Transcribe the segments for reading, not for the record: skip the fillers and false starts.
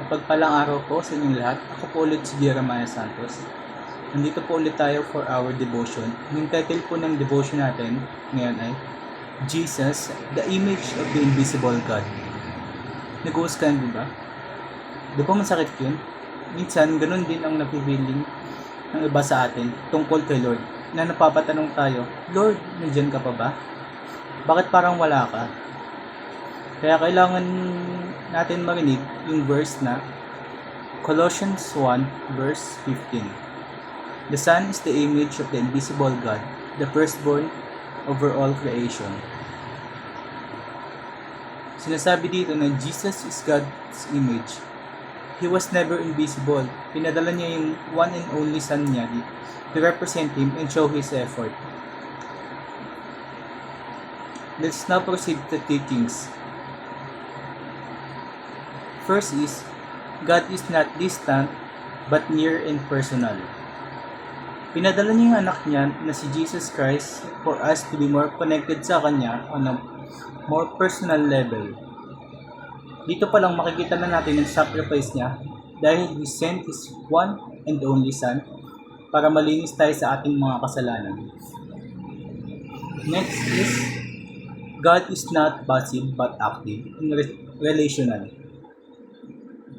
Mapagpalang araw po sa inyong lahat. Ako po ulit si Jeremiah Santos. Nandito po ulit tayo for our devotion. Yung title po ng devotion natin ngayon ay Jesus, the Image of the Invisible God. Nag-uus ka, di ba? Di ba masakit yun? Minsan, ganun din ang napipiling ng iba sa atin tungkol kay Lord. Na napapatanong tayo, Lord, nandiyan ka pa ba? Bakit parang wala ka? Kaya kailangan natin marinig yung verse na Colossians 1 verse 15. The Son is the image of the invisible God, the firstborn over all creation. Sinasabi dito na Jesus is God's image. He was never invisible. Pinadala niya yung one and only Son niya to represent Him and show His effort. Let's now proceed to teachings. First is, God is not distant but near and personal. Pinadala niya yung anak niya na si Jesus Christ for us to be more connected sa Kanya on a more personal level. Dito pa lang makikita na natin yung sacrifice niya dahil He sent His one and only Son para malinis tayo sa ating mga kasalanan. Next is, God is not passive but active and relational.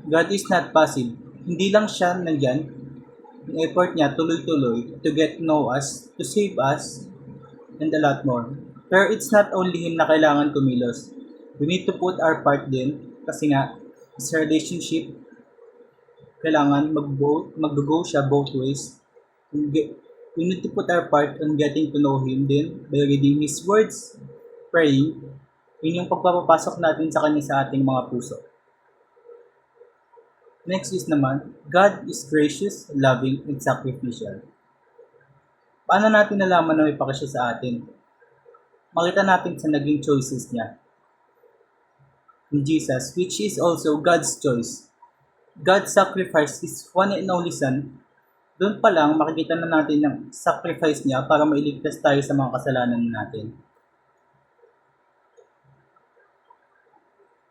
God is not passive. Hindi lang siya nandyan. Yung effort niya tuloy-tuloy to get to know us, to save us, and a lot more. Pero it's not only Him na kailangan kumilos. We need to put our part din kasi nga sa relationship kailangan mag-go siya both ways. We need to put our part on getting to know Him din by reading His words, praying. Yun yung pagpapapasok natin sa Kanya sa ating mga puso. Next is naman, God is gracious, loving, and sacrificial. Paano natin nalaman na may pakasya sa atin? Makita natin sa naging choices niya. In Jesus, which is also God's choice. God sacrificed His one and only Son. Doon pa lang makikita na natin ang sacrifice niya para mailigtas tayo sa mga kasalanan natin.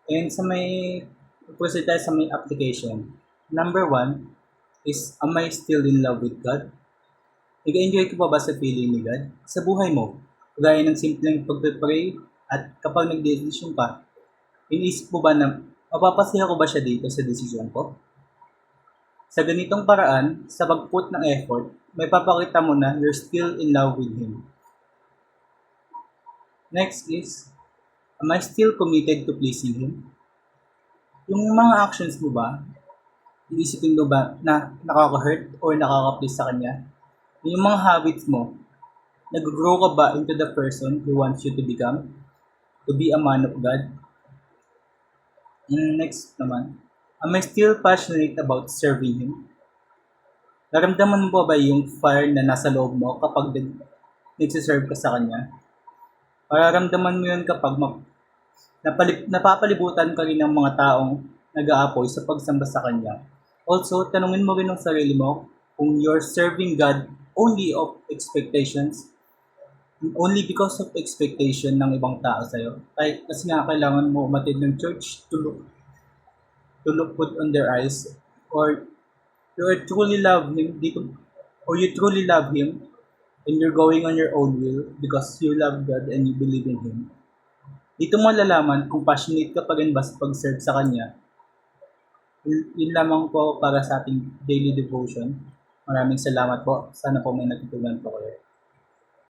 And sa may proceed tayo sa may application. Number 1 is, am I still in love with God? Nag-enjoy ka pa ba sa feeling ni God? Sa buhay mo, gaya ng simpleng pagpe-pray at kapag nag-decision ka, iniisip mo ba na mapapasaya ko ba siya dito sa decision ko? Sa ganitong paraan, sa pag-put ng effort, may papakita mo na you're still in love with Him. Next is, am I still committed to pleasing Him? Yung mga actions mo ba, iisipin mo ba na nakaka-hurt or nakaka-please sa Kanya? Yung mga habits mo, nag-grow ka ba into the person He wants you to become? To be a man of God? And next naman, am I still passionate about serving Him? Naramdaman mo ba yung fire na nasa loob mo kapag nagsiserve ka sa Kanya? Mararamdaman mo yun kapag napapalibutan ka rin ng mga taong nag-aapoy sa pagsamba sa Kanya. Also, tanungin mo rin ang sarili mo kung you're serving God only of expectations, only because of expectation ng ibang tao sa'yo. Kasi nga kailangan mo umatid ng church to look put on their eyes, or you truly love Him and you're going on your own will because you love God and you believe in Him. Dito mo lalaman kung passionate ka pa rin ba sa pag-serve sa Kanya. Yun lamang po para sa ating daily devotion. Maraming salamat po. Sana po may natutunan po kayo.